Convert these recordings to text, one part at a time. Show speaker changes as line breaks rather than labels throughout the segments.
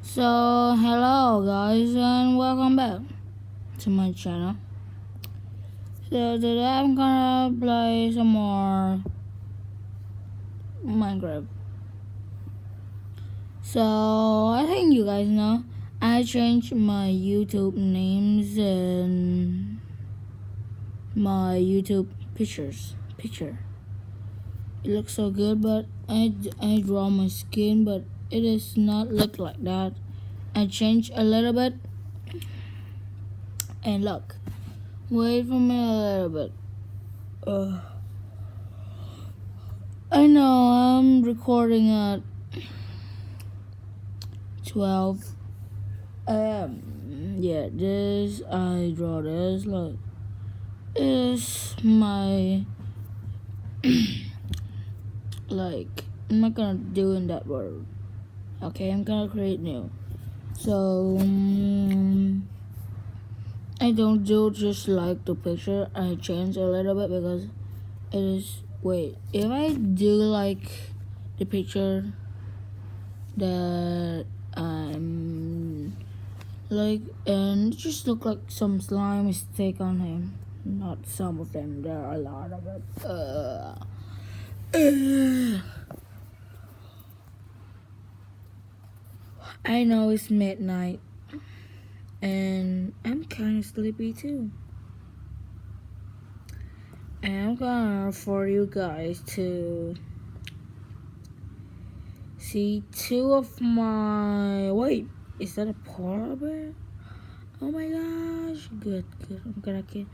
So hello guys and welcome back to my channel. So today I'm gonna play some more Minecraft. So I think you guys know I changed my YouTube names and my YouTube picture. It looks so good, but I draw my skin, but it does not look like that. I changed a little bit, and look. Wait for me a little bit. I know I'm recording at 12 a.m. Yeah, this I draw this like is my like I'm not gonna do in that word. Okay, I'm gonna create new. So I don't do just like the picture. I change a little bit because it is wait. If I do like the picture that I'm like, and it just look like some slime stick on him. Not some of them, there are a lot of it. I know it's midnight and I'm kind of sleepy too. And I'm gonna for you guys to see two of my wait, is that a polar bear? Oh my gosh, good. I'm gonna get.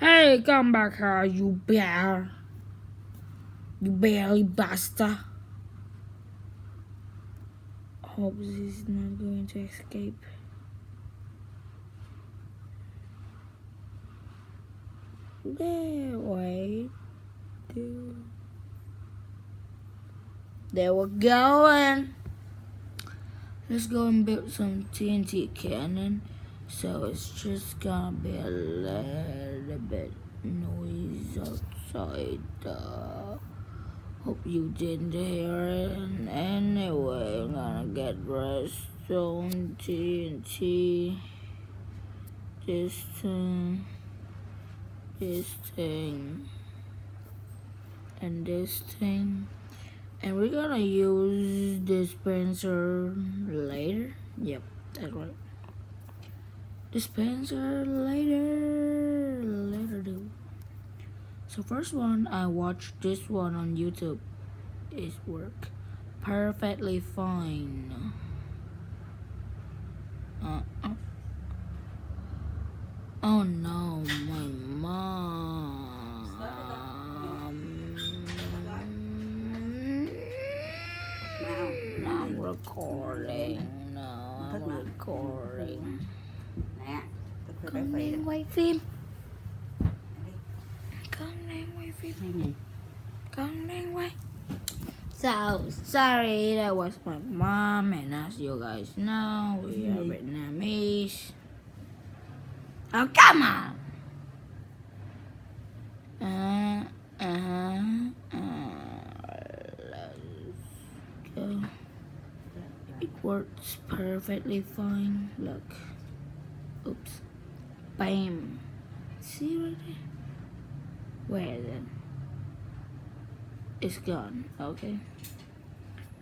Hey, come back here, you bear. You barely bastard. Hope he's not going to escape. There, wait. Dude. There we're going. Let's go and build some TNT cannon. So it's just gonna be a little bit noise outside. Hope you didn't hear it. Anyway, I'm gonna get redstone, TNT, this thing, and this thing. And we're gonna use dispenser later. Yep, that's right. Dispenser later do. So first one, I watched this one on YouTube. It work perfectly fine. Oh no, my mom. No, I'm recording. No, I'm recording. Con đang quay phim. Con đang quay phim. Con đang quay. So sorry, that was my mom, and as you guys know, we are Vietnamese. Oh, come on! Let's go. It works perfectly fine. Look. Oops. Bam. See right there? Where then? It's gone. Okay.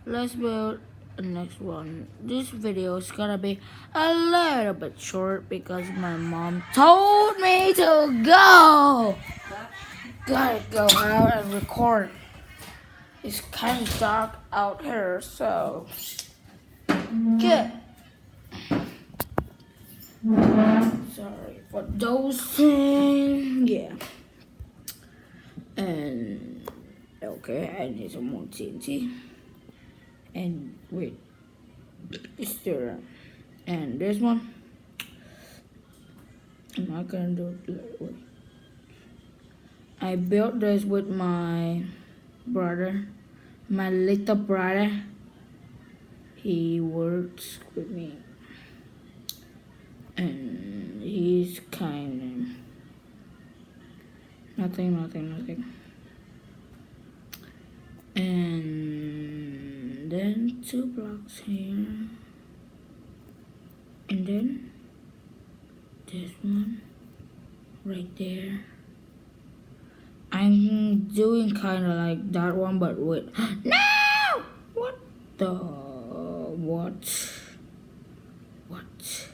Let's build the next one. This video is gonna be a little bit short because my mom told me to go. Gotta go out and record. It's kind of dark out here, so good. Sorry for those things. Yeah. And okay, I need some more TNT. And wait, is there? And this one, I'm not gonna do it that way. I built this with my brother, my little brother. He works with me, and he's kind of nothing. And then 2 blocks here. And then this one right there. I'm doing kind of like that one, but with no. What the what? What?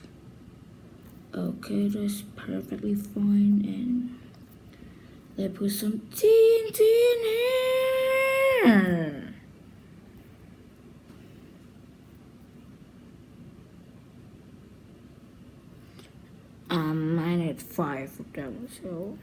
Okay, that's perfectly fine. And let's put some TNT in here. I need 5 of them, so.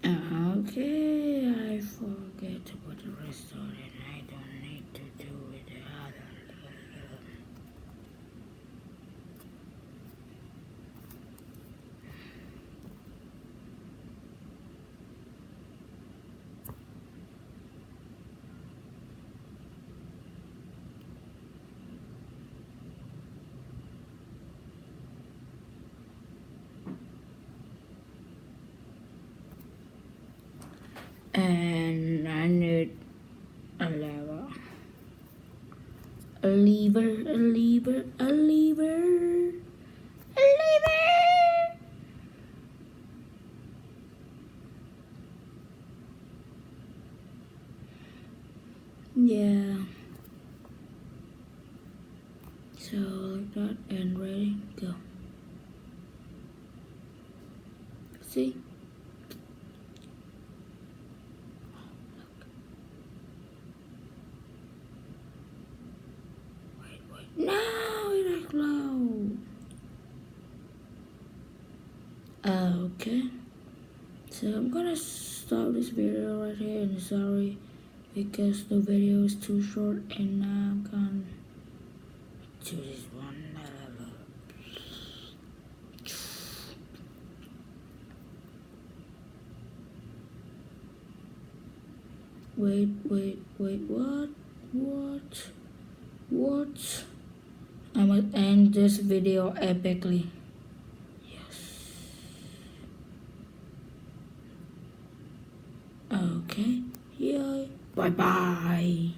Okay, I forget to put the rest on it. I don't need to do it. And I need a lever. A lever, a lever, a lever, a lever. Yeah. So like that and ready, go. See? Wait. No, it is low. Okay. So I'm gonna stop this video right here, and sorry because the video is too short, and now I'm gonna do this one. Wait, what? I'm gonna end this video epically. Yes. Okay. Yay. Bye bye.